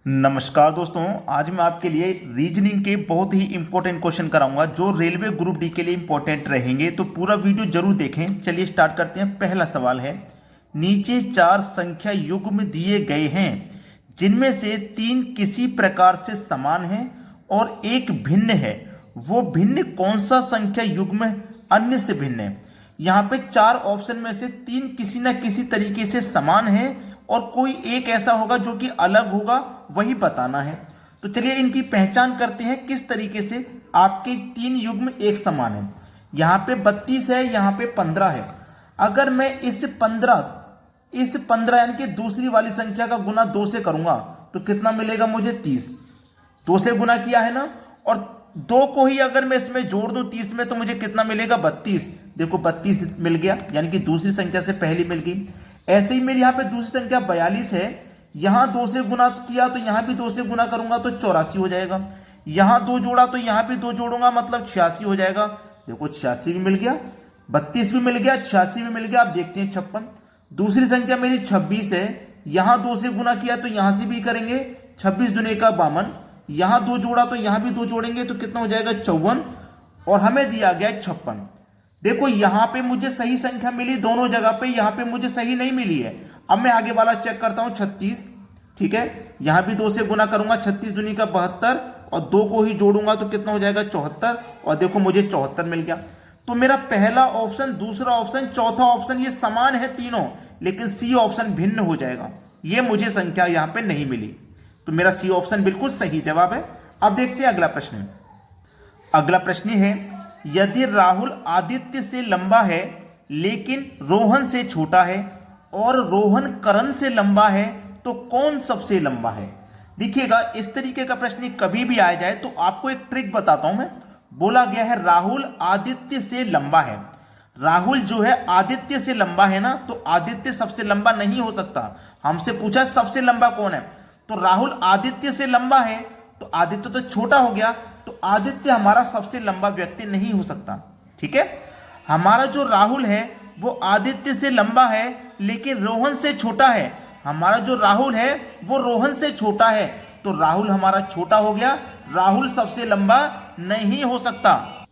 नमस्कार दोस्तों, आज मैं आपके लिए रीजनिंग के बहुत ही इंपॉर्टेंट क्वेश्चन कराऊंगा जो रेलवे ग्रुप डी के लिए इंपॉर्टेंट रहेंगे। तो पूरा वीडियो जरूर देखें। चलिए स्टार्ट करते हैं। पहला सवाल है, नीचे चार संख्या युग्म दिए गए हैं जिनमें से तीन किसी प्रकार से समान हैं और एक भिन्न है। वो भिन्न कौन सा संख्या युग्म अन्य से भिन्न है? यहाँ पे चार ऑप्शन में से तीन किसी ना किसी तरीके से समान है और कोई एक ऐसा होगा जो कि अलग होगा, वही बताना है। तो चलिए इनकी पहचान करते हैं किस तरीके से आपके तीन युग्म एक समान है। यहाँ पे 32 है, यहाँ पे 15 है। अगर मैं इस 15 यानी कि दूसरी वाली संख्या का गुना 2 से करूंगा तो कितना मिलेगा मुझे? 30। 2 से गुना किया है ना, और 2 को ही अगर मैं इसमें जोड़ दूं 30 में तो मुझे कितना मिलेगा? 32। देखो 32 मिल गया, यानी कि दूसरी संख्या से पहली मिल गई। ऐसे ही मेरी यहाँ पे दूसरी संख्या 42 है। यहां 2 से गुना किया तो यहां भी 2 से गुना करूंगा तो 84 हो जाएगा। यहां 2 जोड़ा तो यहां भी 2 जोड़ूंगा, मतलब 86 हो जाएगा। देखो 86 भी मिल गया, 32 भी मिल गया, 86 भी मिल गया। आप देखते हैं 56। दूसरी संख्या मेरी 26 है। यहां 2 से गुना किया तो यहां से भी करेंगे, 26 दुने का 52। यहां 2 जोड़ा तो यहां भी 2 जोड़ेंगे तो कितना हो जाएगा? 54। और हमें दिया गया 56। देखो यहां पे मुझे सही संख्या मिली दोनों जगह पे, यहां पे मुझे सही नहीं मिली है। अब मैं आगे वाला चेक करता हूं, 36। ठीक है, यहां भी 2 से गुना करूंगा, 36 दूनी का 72, और 2 को ही जोड़ूंगा तो कितना हो जाएगा? 74। और देखो मुझे 74 मिल गया। तो मेरा पहला ऑप्शन, दूसरा ऑप्शन, चौथा ऑप्शन ये समान है तीनों, लेकिन सी ऑप्शन भिन्न हो जाएगा। ये मुझे संख्या यहां पे नहीं मिली, तो मेरा सी ऑप्शन बिल्कुल सही जवाब है। अब देखते हैं अगला प्रश्न। अगला प्रश्न है, यदि राहुल आदित्य से लंबा है लेकिन रोहन से छोटा है और रोहन करण से लंबा है तो कौन सबसे लंबा है? देखिएगा, इस तरीके का प्रश्न कभी भी आ जाए तो आपको एक ट्रिक बताता हूं मैं। बोला गया है राहुल आदित्य से लंबा है। राहुल जो है आदित्य से लंबा है ना, तो आदित्य सबसे लंबा नहीं हो सकता। हमसे पूछा सबसे लंबा कौन है, तो राहुल आदित्य से लंबा है तो आदित्य तो छोटा हो गया, तो आदित्य हमारा सबसे लंबा व्यक्ति नहीं हो सकता। ठीक है, हमारा जो राहुल है वो आदित्य से लंबा है लेकिन रोहन से छोटा है। हमारा जो राहुल है वो रोहन से छोटा है, तो राहुल हमारा छोटा हो गया, राहुल सबसे लंबा नहीं हो सकता।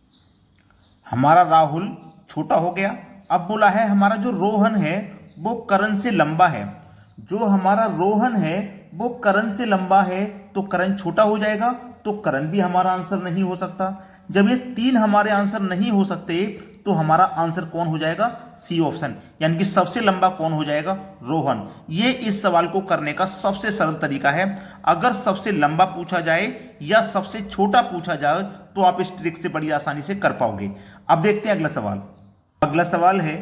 हमारा राहुल छोटा हो गया। अब बोला है हमारा जो रोहन है वो करण से लंबा है। जो हमारा रोहन है वो करण से लंबा है, तो करण छोटा हो जाएगा, तो करण भी हमारा आंसर नहीं हो सकता। जब ये तीन हमारे आंसर नहीं हो सकते तो हमारा आंसर कौन हो जाएगा? सी ऑप्शन, यानी कि सबसे लंबा कौन हो जाएगा? रोहन। ये इस सवाल को करने का सबसे सरल तरीका है। अगर सबसे लंबा पूछा जाए या सबसे छोटा पूछा जाए तो आप इस ट्रिक से बड़ी आसानी से कर पाओगे। अब देखते हैं अगला सवाल। अगला सवाल है,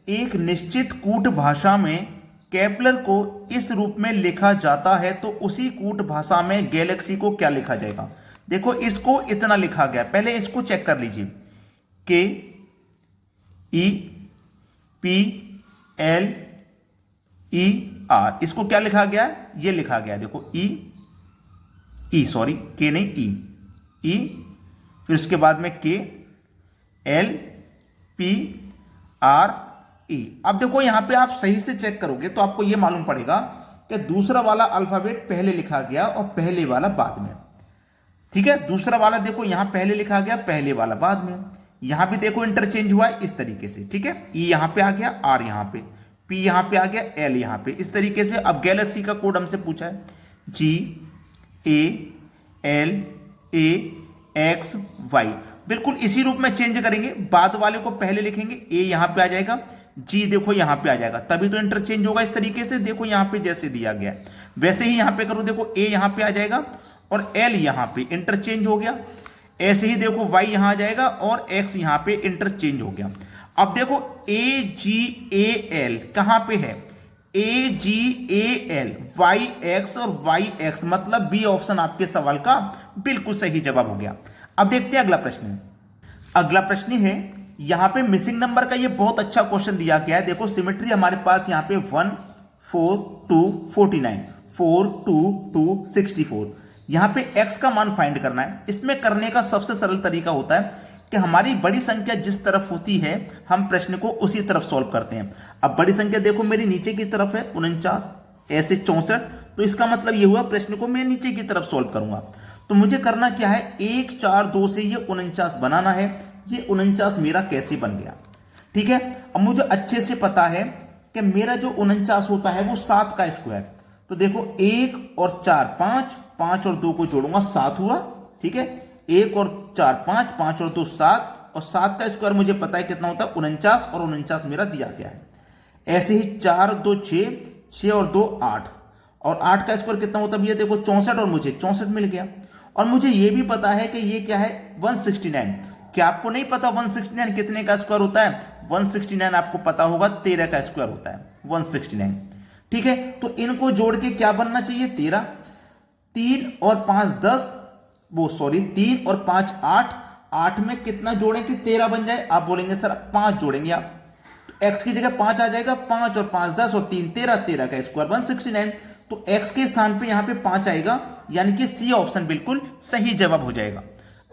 एक निश्चित कूट भाषा में केपलर को इस रूप में लिखा जाता है तो उसी कूट भाषा में गैलेक्सी को क्या लिखा जाएगा? देखो इसको इतना लिखा गया, पहले इसको चेक कर लीजिए। के E P L E R, इसको क्या लिखा गया है? ये लिखा गया, देखो सॉरी के नहीं, ई, फिर उसके बाद में के एल पी आर ई। अब देखो यहां पे आप सही से चेक करोगे तो आपको यह मालूम पड़ेगा कि दूसरा वाला अल्फाबेट पहले लिखा गया और पहले वाला बाद में। ठीक है, दूसरा वाला देखो यहां पहले लिखा गया, पहले वाला बाद में। यहां भी देखो इंटरचेंज हुआ है इस तरीके से। ठीक है, ई यहां पे आ गया, आर यहां पे, पी यहां पे आ गया, एल यहां पे, इस तरीके से। अब गैलेक्सी का कोड हमसे पूछा है, G A L A X Y, बिल्कुल इसी रूप में चेंज करेंगे। बाद वाले को पहले लिखेंगे, ए यहां पे आ जाएगा, जी देखो यहां पे आ जाएगा, तभी तो इंटरचेंज होगा इस तरीके से। देखो यहां पे जैसे दिया गया वैसे ही यहां पे करो, देखो ए यहां पे आ जाएगा और एल यहां पे इंटरचेंज हो गया। ऐसे ही देखो वाई यहां आ जाएगा और एक्स यहां पे इंटरचेंज हो गया। अब देखो ए जी ए एल कहां पे है? ए जी ए एल, वाई एक्स और वाई एक्स, मतलब बी ऑप्शन आपके सवाल का बिल्कुल सही जवाब हो गया। अब देखते हैं अगला प्रश्न। अगला प्रश्न है, यहां पे मिसिंग नंबर का ये बहुत अच्छा क्वेश्चन दिया गया है। देखो सिमेट्री हमारे पास यहां पे 1 4 2 49, 4 2 2 64। यहां पे x का मान फाइंड करना है। इसमें करने का सबसे सरल तरीका होता है कि हमारी बड़ी संख्या जिस तरफ होती है हम प्रश्न को उसी तरफ सॉल्व करते हैं। अब बड़ी संख्या देखो मेरी नीचे की तरफ है 49, ऐसे 64, तो इसका मतलब ये हुआ प्रश्न को मैं नीचे की तरफ सॉल्व करूंगा। तो मुझे करना क्या है, 1 4 2 से ये 49 बनाना है। ये 49 मेरा कैसे बन गया, ठीक है। अब मुझे अच्छे से पता है कि मेरा जो 49 होता है वो 7 का स्क्वायर। तो देखो 1 और 4 5, 5 और 2 को जोड़ूंगा 7 हुआ, ठीक है। 1 और 4 5, 5 और 2 7, और 7 का स्क्वायर मुझे पता है कितना होता है 49, और 49 मेरा दिया गया है। ऐसे ही 4 2 6, 6 और 2 8, और 8 का स्क्वायर कितना होता है भैया, देखो 64, और मुझे 64 मिल गया। और मुझे ये भी पता है कि ये क्या है 169। क्या आपको नहीं पता 169 कितने का स्क्वायर होता है? 169 आपको पता होगा 13 का स्क्वायर होता है 169, ठीक है। तो इनको जोड़ के क्या बनना चाहिए 13, 3 और 5 10, वो सॉरी 3 और 5 8, 8 में कितना जोड़ें कि 13 बन जाए? आप बोलेंगे सर 5 जोड़ेंगे आप, तो x की जगह 5 आ जाएगा, 5 और 5 10 और 3 13, 13 का स्क्वायर 169। तो x के स्थान पे यहां पे 5 आएगा, यानी कि सी ऑप्शन बिल्कुल सही जवाब हो जाएगा।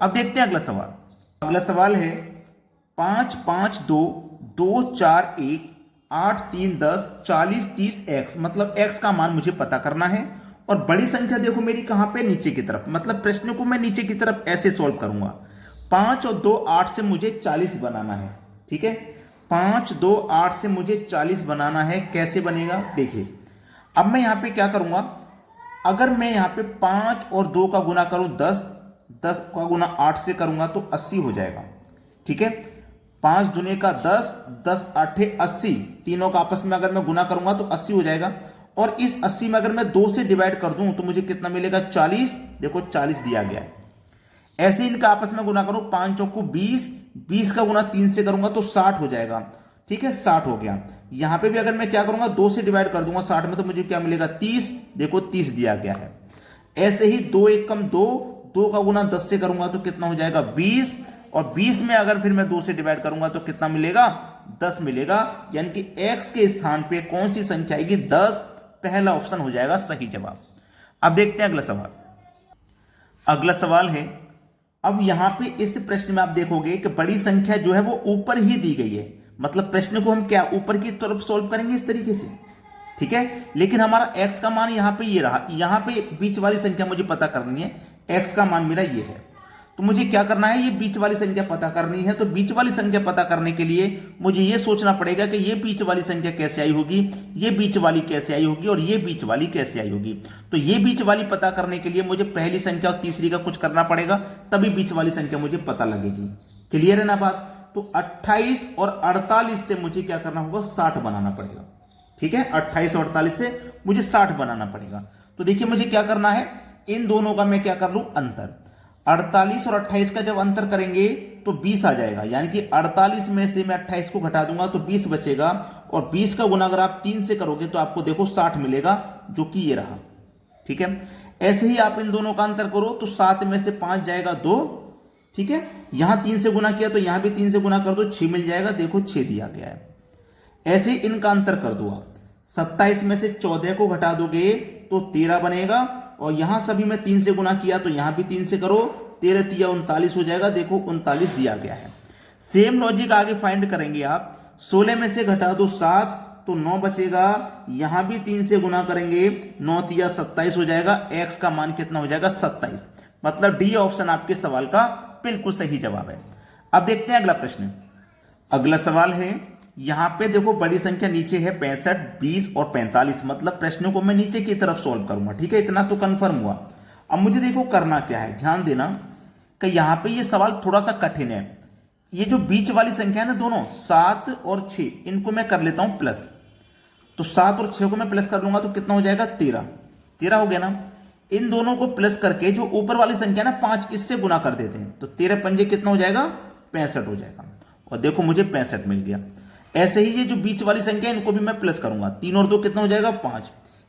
अब देखते हैं अगला सवाल। अगला सवाल है 5 5 2 2 4 1 8 3 10 40 30 x, मतलब x का मान मुझे पता करना है। और बड़ी संख्या देखो मेरी कहां पे, नीचे की तरफ, मतलब प्रश्न को मैं नीचे की तरफ ऐसे सॉल्व करूंगा। 5 और 2 8 से मुझे 40 बनाना है, ठीक है। 5 2 8 से मुझे 40 बनाना है, कैसे बनेगा देखिए। अब मैं यहां पे क्या करूंगा, अगर मैं यहां पे 5 और 2 का गुना करूं 10, 10 का गुना 8 से करूंगा तो 80 हो जाएगा, ठीक है। 5 दूने का 10, 10 8 80, तीनों का आपस में अगर मैं गुना करूंगा तो 80 हो जाएगा। और इस 80 में अगर मैं 2 से डिवाइड कर दूं तो मुझे कितना मिलेगा 40, देखो 40 दिया गया है। ऐसे इनका आपस में गुना करूं, 5 चौको 20, 20 का गुना 3 से करूंगा तो 60 हो जाएगा, ठीक है 60 हो गया। यहां पे भी अगर मैं क्या करूंगा 2 से डिवाइड कर दूंगा 60 में तो मुझे क्या मिलेगा 30, देखो 30 दिया गया है। ऐसे ही 2 1 कम 2, 2 का गुना 10 से करूंगा तो कितना हो जाएगा 20, और 20 में अगर फिर मैं 2 से डिवाइड करूंगा तो कितना मिलेगा 10 मिलेगा, यानी कि x के स्थान पे कौन सी संख्या आएगी 10, पहला ऑप्शन हो जाएगा सही जवाब। अब देखते हैं अगला सवाल। अगला सवाल है, अब यहां पे इस प्रश्न में आप देखोगे कि बड़ी संख्या जो है वो ऊपर ही दी गई है, मतलब प्रश्न को हम क्या ऊपर की तरफ सॉल्व करेंगे इस तरीके से, ठीक है। लेकिन हमारा x का मान यहां पे ये रहा, यहां पे बीच वाली संख्या मुझे पता करनी है, x का मान मेरा ये है। तो मुझे क्या करना है, ये बीच वाली संख्या पता करनी है। तो बीच वाली संख्या पता करने के लिए मुझे ये सोचना पड़ेगा कि ये बीच वाली संख्या कैसे आई होगी, ये बीच वाली कैसे आई होगी, और ये बीच वाली कैसे आई होगी। तो ये बीच वाली पता करने के लिए मुझे पहली संख्या और तीसरी का कुछ करना पड़ेगा, तभी बीच वाली संख्या मुझे पता लगेगी। क्लियर है ना बात? तो 28 और 48 से मुझे क्या करना होगा 60 बनाना पड़ेगा, ठीक है। 28 और 48 से मुझे 60 बनाना पड़ेगा। तो देखिए मुझे क्या करना है, इन दोनों का मैं क्या कर लूं अंतर, 48 और 28 का जब अंतर करेंगे तो 20 आ जाएगा, यानी कि 48 में से मैं 28 को घटा दूंगा तो 20 बचेगा, और 20 का गुना अगर आप 3 से करोगे तो आपको देखो 60 मिलेगा, जो कि ये रहा, ठीक है। ऐसे ही आप इन दोनों का अंतर करो तो 7 में से 5 जाएगा 2, ठीक है। यहां 3 से गुना किया तो यहां भी 3 से गुना कर दो 6 मिल जाएगा, देखो 6 दिया गया है। ऐसे ही इनका अंतर कर दो आप, 27 में से 14 को घटा दोगे तो 13 बनेगा, और यहां सभी में 3 से गुना किया तो यहां भी 3 से करो, 13 3 39 हो जाएगा, देखो 39 दिया गया है। सेम लॉजिक आगे फाइंड करेंगे आप, 16 में से घटा दो 7 तो 9 बचेगा, यहां भी 3 से गुना करेंगे 9 3 27 हो जाएगा, x का मान कितना हो जाएगा 27, मतलब डी ऑप्शन आपके सवाल का बिल्कुल सही जवाब है। अब देखते हैं अगला प्रश्न। अगला सवाल है, यहां पे देखो बड़ी संख्या नीचे है 65 20 और 45, मतलब प्रश्नों को मैं नीचे की तरफ सॉल्व करूंगा, ठीक है। इतना तो कंफर्म हुआ। अब मुझे देखो करना क्या है, ध्यान देना कि यहां पे ये सवाल थोड़ा सा कठिन है। ये जो बीच वाली संख्या है ना दोनों 7 और 6, इनको मैं कर लेता हूं प्लस। तो 7 और 6 को मैं प्लस कर लूंगा तो कितना हो जाएगा 13, 13 हो गया ना। इन दोनों को प्लस करके जो ऊपर वाली संख्या ना 5, इससे गुना कर देते हैं तो 13 पंजे कितना हो जाएगा 65 हो जाएगा, और देखो मुझे 65 मिल गया। ऐसे ही ये जो बीच वाली संख्या है इनको भी मैं प्लस करूंगा, 3 और 2 कितना हो जाएगा 5,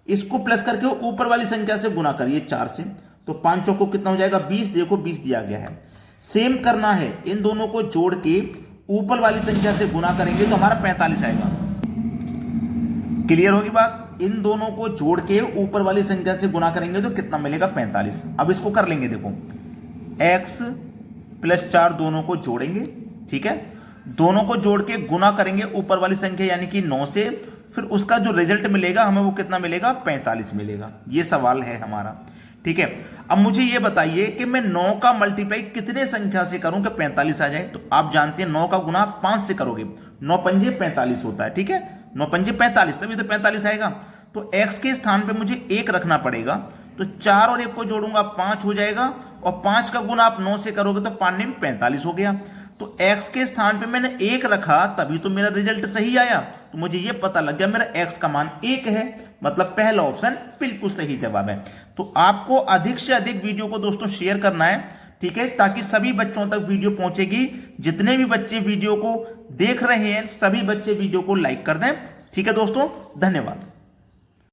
इसको प्लस करके ऊपर वाली संख्या से गुना करिए 4 से, तो 5 चौको कितना हो जाएगा 20, देखो 20 दिया गया है। सेम करना है, इन दोनों को जोड़ के ऊपर वाली संख्या से गुना करेंगे तो हमारा 45 आएगा। क्लियर होगी बात? इन दोनों को जोड़ के ऊपर वाली संख्या से गुना करेंगे तो कितना मिलेगा 45। अब इसको कर लेंगे, देखो x + 4 दोनों को जोड़ेंगे, ठीक है। दोनों को जोड़ के गुना करेंगे ऊपर वाली संख्या यानी कि 9 से, फिर उसका जो रिजल्ट मिलेगा हमें वो कितना मिलेगा, 45 मिलेगा। ये सवाल है हमारा, ठीक है। अब मुझे ये बताइए कि मैं 9 का मल्टीप्लाई कितने संख्या से करूं कि 45 आ जाए। तो आप जानते हैं 9 का गुना 5 से करोगे, 9 पंजे 45 होता है, ठीक है, 9 पंजे 45, तभी तो 45 आएगा। तो x के स्थान पे मुझे 1 रखना पड़ेगा, तो 4 और 1 को जोड़ूंगा 5 हो जाएगा, और 5 का गुना आप 9 से करोगे तो 5 में 45 हो गया। तो x के स्थान पे मैंने 1 रखा, तभी तो मेरा रिजल्ट सही आया। तो मुझे ये पता लग गया मेरा x का मान 1 है, मतलब पहला ऑप्शन बिल्कुल सही जवाब है। तो आपको अधिक से अधिक वीडियो को दोस्तों शेयर करना है, ठीक है, ताकि सभी बच्चों तक वीडियो पहुंचेगी। जितने भी बच्चे वीडियो को देख रहे हैं सभी बच्चे वीडियो को लाइक कर दें, ठीक है दोस्तों, धन्यवाद।